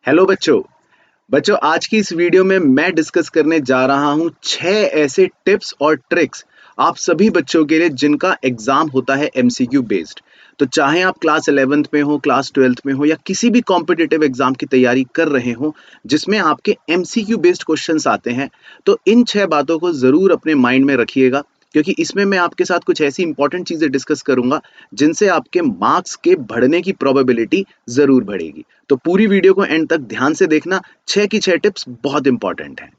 Hello बच्चों। आज की इस वीडियो में मैं डिस्कस करने जा रहा हूँ 6 ऐसे टिप्स और ट्रिक्स आप सभी बच्चों के लिए जिनका एग्जाम होता है एमसीक्यू बेस्ड। तो चाहे आप क्लास 11th में हो, क्लास 12th में हो या किसी भी कॉम्पिटिटिव एग्जाम की तैयारी कर रहे हो जिसमें आपके एमसीक्यू बेस्ड क्वेश्चंस आते हैं, तो इन 6 बातों को जरूर अपने माइंड में रखिएगा, क्योंकि इसमें मैं आपके साथ कुछ ऐसी इंपॉर्टेंट चीजें डिस्कस करूंगा जिनसे आपके मार्क्स के बढ़ने की प्रोबेबिलिटी जरूर बढ़ेगी। तो पूरी वीडियो को एंड तक ध्यान से देखना। 6 की 6 टिप्स बहुत इंपॉर्टेंट हैं।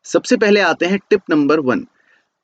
सबसे पहले आते हैं टिप नंबर 1।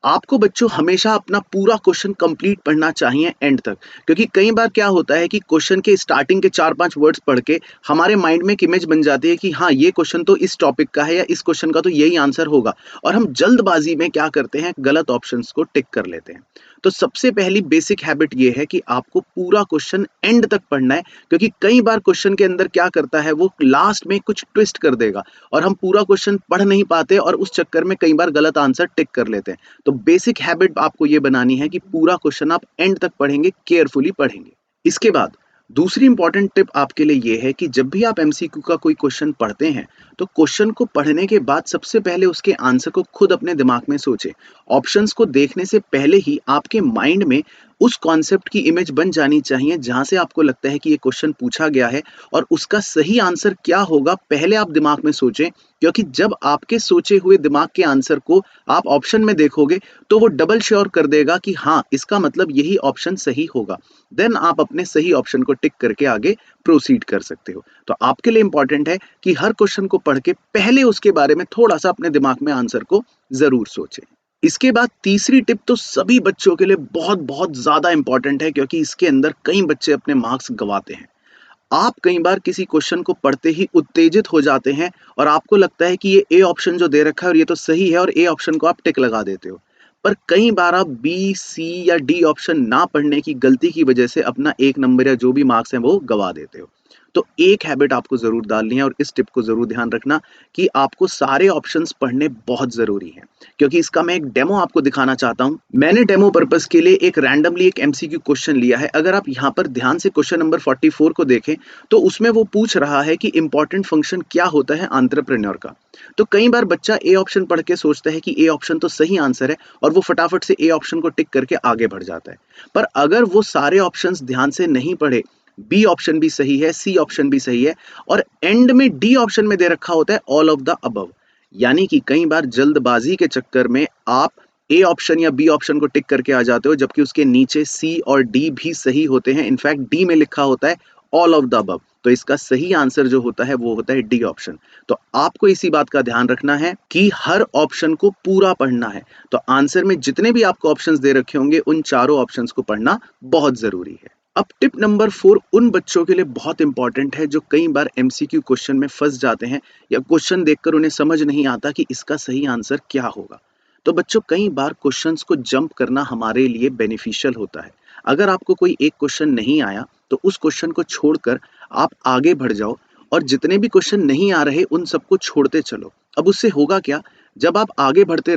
आपको बच्चों हमेशा अपना पूरा क्वेश्चन कंप्लीट पढ़ना चाहिए एंड तक, क्योंकि कई बार क्या होता है कि क्वेश्चन के स्टार्टिंग के 4-5 वर्ड्स पढ़ के हमारे माइंड में एक इमेज बन जाती है कि हाँ, ये क्वेश्चन तो इस टॉपिक का है या इस क्वेश्चन का तो यही आंसर होगा, और हम जल्दबाजी में क्या करते हैं, गलत ऑप्शंस को टिक कर लेते हैं। तो सबसे पहली बेसिक हैबिट ये है कि आपको पूरा क्वेश्चन एंड तक पढ़ना है, क्योंकि कई बार क्वेश्चन के अंदर क्या करता है, वो लास्ट में कुछ ट्विस्ट कर देगा और हम पूरा क्वेश्चन पढ़ नहीं पाते और उस चक्कर में कई बार गलत आंसर टिक कर लेते हैं। तो बेसिक हैबिट आपको ये बनानी है कि पूरा क्वेश्चन आप एंड तक पढ़ेंगे, केयरफुली पढ़ेंगे। इसके बाद दूसरी इंपॉर्टेंट टिप आपके लिए ये है कि जब भी आप एमसीक्यू का कोई क्वेश्चन पढ़ते हैं, तो क्वेश्चन को पढ़ने के बाद सबसे पहले उसके आंसर को खुद अपने दिमाग में सोचें। ऑप्शंस को देखने से पहले ही आपके माइंड में उस कॉन्सेप्ट की इमेज बन जानी चाहिए जहां से आपको लगता है कि ये क्वेश्चन पूछा गया है, और उसका सही आंसर क्या होगा पहले आप दिमाग में सोचें। क्योंकि जब आपके सोचे हुए दिमाग के आंसर को आप ऑप्शन में देखोगे, तो वो डबल श्योर कर देगा कि हाँ, इसका मतलब यही ऑप्शन सही होगा। देन आप अपने सही ऑप्शन को टिक करके आगे प्रोसीड कर सकते हो। तो आपके लिए इंपॉर्टेंट है कि हर क्वेश्चन को पढ़ के पहले उसके बारे में थोड़ा सा अपने दिमाग में आंसर को जरूर सोचें। इसके बाद तीसरी टिप तो सभी बच्चों के लिए बहुत बहुत ज्यादा इंपॉर्टेंट है, क्योंकि इसके अंदर कई बच्चे अपने मार्क्स गंवाते हैं। आप कई बार किसी क्वेश्चन को पढ़ते ही उत्तेजित हो जाते हैं और आपको लगता है कि ये ए ऑप्शन जो दे रखा है और ये तो सही है, और ए ऑप्शन को आप टिक लगा देते हो। पर कई बार आप बी, सी या डी ऑप्शन ना पढ़ने की गलती की वजह से अपना 1 नंबर या जो भी मार्क्स हैं वो गवा देते हो। तो एक हैबिट आपको जरूर डालनी है, और इस टिप को जरूर ध्यान रखना कि आपको सारे ऑप्शंस पढ़ने बहुत जरूरी हैं, क्योंकि इसका मैं एक डेमो आपको दिखाना चाहता हूं। मैंने डेमो पर्पस के लिए एक रैंडमली एक एमसीक्यू क्वेश्चन लिया है। अगर आप यहाँ पर ध्यान से क्वेश्चन नंबर 44 को देखें, तो उसमें वो पूछ रहा है कि इंपॉर्टेंट फंक्शन क्या होता है एंटरप्रेन्योर का। तो कई बार बच्चा ए ऑप्शन पढ़ के सोचता है कि ए ऑप्शन तो सही आंसर है, और वो फटाफट से ए ऑप्शन को टिक करके आगे बढ़ जाता है। पर अगर वो सारे ऑप्शंस ध्यान से नहीं पढ़े, बी ऑप्शन भी सही है, सी ऑप्शन भी सही है, और एंड में डी ऑप्शन में दे रखा होता है ऑल ऑफ द अबव, यानी कि कई बार जल्दबाजी के चक्कर में आप ए ऑप्शन या बी ऑप्शन को टिक करके आ जाते हो, जबकि उसके नीचे सी और डी भी सही होते हैं। इनफैक्ट डी में लिखा होता है ऑल ऑफ द अबव। तो इसका सही आंसर जो होता है वो होता है डी ऑप्शन। तो आपको इसी बात का ध्यान रखना है कि हर ऑप्शन को पूरा पढ़ना है। तो आंसर में जितने भी आपको ऑप्शंस दे रखे होंगे, उन चारों ऑप्शंस को पढ़ना बहुत जरूरी है। अब टिप नंबर 4 उन बच्चों के लिए बहुत इंपॉर्टेंट है जो कई बार एमसीक्यू क्वेश्चन में फंस जाते हैं, या क्वेश्चन देखकर उन्हें समझ नहीं आता कि इसका सही आंसर क्या होगा। तो बच्चों, कई बार क्वेश्चंस को जंप करना हमारे लिए बेनिफिशियल होता है। अगर आपको कोई एक क्वेश्चन नहीं आया, तो उस क्वेश्चन को छोड़कर आप आगे बढ़ जाओ, और जितने भी क्वेश्चन नहीं आ रहे उन सबको छोड़ते चलो। अब उससे होगा क्या, जब आप आगे बढ़ते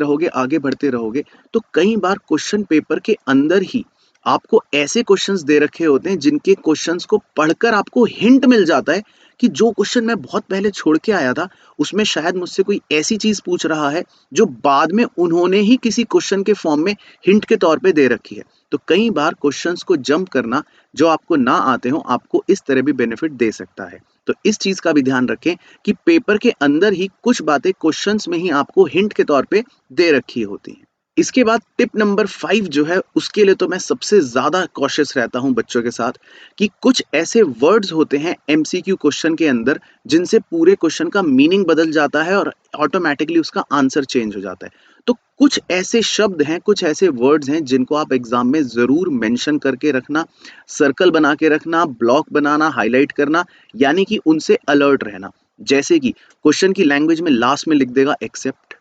रहोगे, तो कई बार क्वेश्चन पेपर के अंदर ही आपको ऐसे क्वेश्चंस दे रखे होते हैं जिनके क्वेश्चंस को पढ़कर आपको हिंट मिल जाता है कि जो क्वेश्चन मैं बहुत पहले छोड़ के आया था, उसमें शायद मुझसे कोई ऐसी चीज पूछ रहा है जो बाद में उन्होंने ही किसी क्वेश्चन के फॉर्म में हिंट के तौर पे दे रखी है। तो कई बार क्वेश्चंस को जंप करना, जो आपको ना आते हो, आपको इस तरह भी बेनिफिट दे सकता है। तो इस चीज का भी ध्यान रखें कि पेपर के अंदर ही कुछ बातें क्वेश्चंस में ही आपको हिंट के तौर पे दे रखी होती हैं। इसके बाद टिप नंबर 5 जो है, उसके लिए तो मैं सबसे ज्यादा कॉशियस रहता हूं बच्चों के साथ, कि कुछ ऐसे वर्ड्स होते हैं एमसीक्यू क्वेश्चन के अंदर जिनसे पूरे क्वेश्चन का मीनिंग बदल जाता है और ऑटोमेटिकली उसका आंसर चेंज हो जाता है। तो कुछ ऐसे शब्द हैं, कुछ ऐसे वर्ड्स हैं जिनको आप एग्जाम में जरूर मेंशन करके रखना, सर्कल बना के रखना, ब्लॉक बनाना, हाईलाइट करना, यानी कि उनसे अलर्ट रहना। जैसे कि क्वेश्चन की लैंग्वेज में लास्ट में लिख देगा एक्सेप्ट,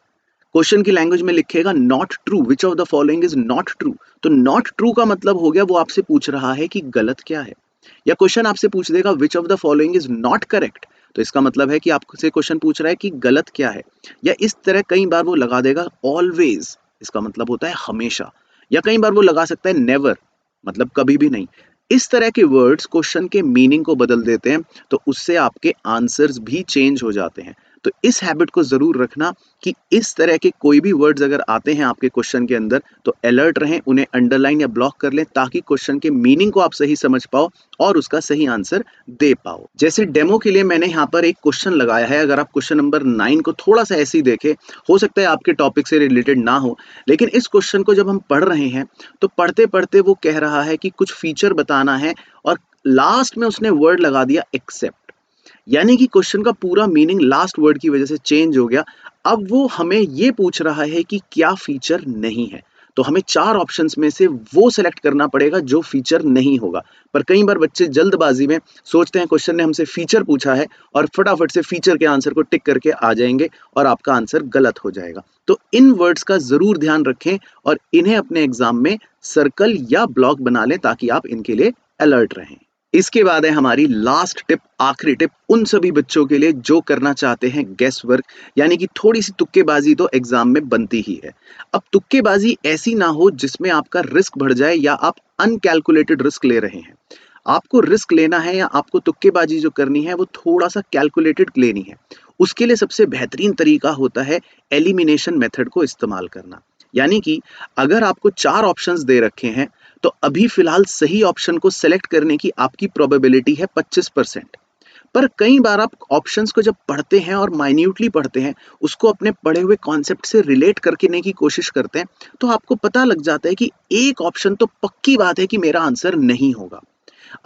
क्वेश्चन की लैंग्वेज में लिखेगा not true, which of the following is not true. तो नॉट ट्रू का मतलब हो गया वो आपसे पूछ रहा है कि गलत क्या है। या क्वेश्चन आपसे पूछ देगा which of the following is not correct, तो इसका मतलब है कि आपसे क्वेश्चन पूछ रहा है कि गलत क्या है। या इस तरह कई बार वो लगा देगा ऑलवेज, इसका मतलब होता है हमेशा। या कई बार वो लगा सकता है नेवर, मतलब कभी भी नहीं। इस तरह के वर्ड्स क्वेश्चन के मीनिंग को बदल देते हैं, तो उससे आपके आंसर्स भी चेंज हो जाते हैं। तो इस हैबिट को जरूर रखना कि इस तरह के कोई भी वर्ड्स अगर आते हैं आपके क्वेश्चन के अंदर तो अलर्ट रहें, उन्हें अंडरलाइन या ब्लॉक कर लें ताकि क्वेश्चन के मीनिंग को आप सही समझ पाओ और उसका सही आंसर दे पाओ। जैसे डेमो के लिए मैंने यहाँ पर एक क्वेश्चन लगाया है, अगर आप क्वेश्चन नंबर 9 को थोड़ा सा ऐसे ही देखें, हो सकता है आपके टॉपिक से रिलेटेड ना हो, लेकिन इस क्वेश्चन को जब हम पढ़ रहे हैं तो पढ़ते पढ़ते वो कह रहा है कि कुछ फीचर बताना है और लास्ट में उसने वर्ड लगा दिया एक्सेप्ट, यानी कि क्वेश्चन का पूरा मीनिंग लास्ट वर्ड की वजह से चेंज हो गया। अब वो हमें ये पूछ रहा है कि क्या फीचर नहीं है, तो हमें 4 ऑप्शंस में से वो सेलेक्ट करना पड़ेगा जो फीचर नहीं होगा। पर कई बार बच्चे जल्दबाजी में सोचते हैं क्वेश्चन ने हमसे फीचर पूछा है और फटाफट से फीचर के आंसर को टिक करके आ जाएंगे और आपका आंसर गलत हो जाएगा। तो इन वर्ड्स का जरूर ध्यान रखें और इन्हें अपने एग्जाम में सर्कल या ब्लॉक बना लें ताकि आप इनके लिए अलर्ट रहें। इसके बाद है हमारी लास्ट टिप, आखिरी टिप उन सभी बच्चों के लिए जो करना चाहते हैं गेस वर्क, यानी कि थोड़ी सी तुक्केबाजी तो एग्जाम में बनती ही है। अब तुक्केबाजी ऐसी ना हो जिसमें आपका रिस्क बढ़ जाए या आप अनकैलकुलेटेड रिस्क ले रहे हैं। आपको रिस्क लेना है या आपको तुक्केबाजी जो करनी है वो थोड़ा सा कैलकुलेटेड लेनी है। उसके लिए सबसे बेहतरीन तरीका होता है एलिमिनेशन मेथड को इस्तेमाल करना। यानी कि अगर आपको 4 ऑप्शंस दे रखे हैं तो अभी फिलहाल सही ऑप्शन को सेलेक्ट करने की आपकी प्रोबेबिलिटी है 25%। पर कई बार आप ऑप्शंस को जब पढ़ते हैं और माइन्यूटली पढ़ते हैं, उसको अपने पढ़े हुए कॉन्सेप्ट से रिलेट करने की कोशिश करते हैं, तो आपको पता लग जाता है कि एक ऑप्शन तो पक्की बात है कि मेरा आंसर नहीं होगा।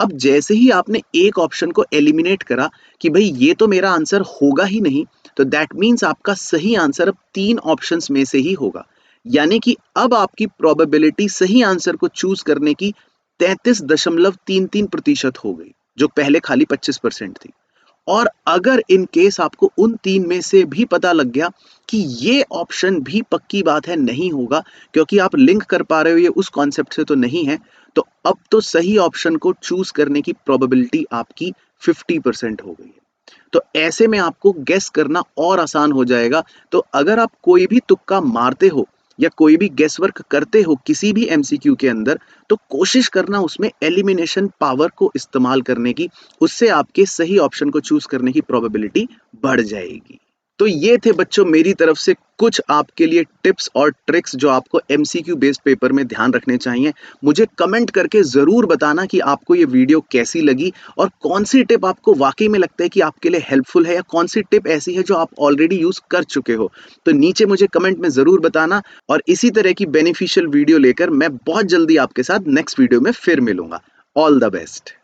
अब जैसे ही आपने एक ऑप्शन को एलिमिनेट करा कि भाई ये तो मेरा आंसर होगा ही नहीं, तो दैट मीन्स आपका सही आंसर अब 3 ऑप्शंस में से ही होगा। यानी कि अब आपकी प्रोबेबिलिटी सही आंसर को चूज करने की 33.33% हो गई, जो पहले खाली 25% थी। और अगर इन केस आपको उन 3 में से भी पता लग गया कि ये ऑप्शन भी पक्की बात है नहीं होगा, क्योंकि आप लिंक कर पा रहे हो ये उस कॉन्सेप्ट से तो नहीं है, तो अब तो सही ऑप्शन को चूज करने की प्रोबेबिलिटी आपकी 50% हो गई है। तो ऐसे में आपको गेस करना और आसान हो जाएगा। तो अगर आप कोई भी तुक्का मारते हो या कोई भी गेस वर्क करते हो किसी भी एमसीक्यू के अंदर, तो कोशिश करना उसमें एलिमिनेशन पावर को इस्तेमाल करने की, उससे आपके सही ऑप्शन को चूज करने की प्रोबेबिलिटी बढ़ जाएगी। तो ये थे बच्चों मेरी तरफ से कुछ आपके लिए टिप्स और ट्रिक्स जो आपको एमसीक्यू बेस्ड पेपर में ध्यान रखने चाहिए। मुझे कमेंट करके ज़रूर बताना कि आपको ये वीडियो कैसी लगी और कौन सी टिप आपको वाकई में लगता है कि आपके लिए हेल्पफुल है या कौन सी टिप ऐसी है जो आप ऑलरेडी यूज़ कर चुके हो। तो नीचे मुझे कमेंट में ज़रूर बताना और इसी तरह की बेनिफिशियल वीडियो लेकर मैं बहुत जल्दी आपके साथ नेक्स्ट वीडियो में फिर मिलूंगा। All the best.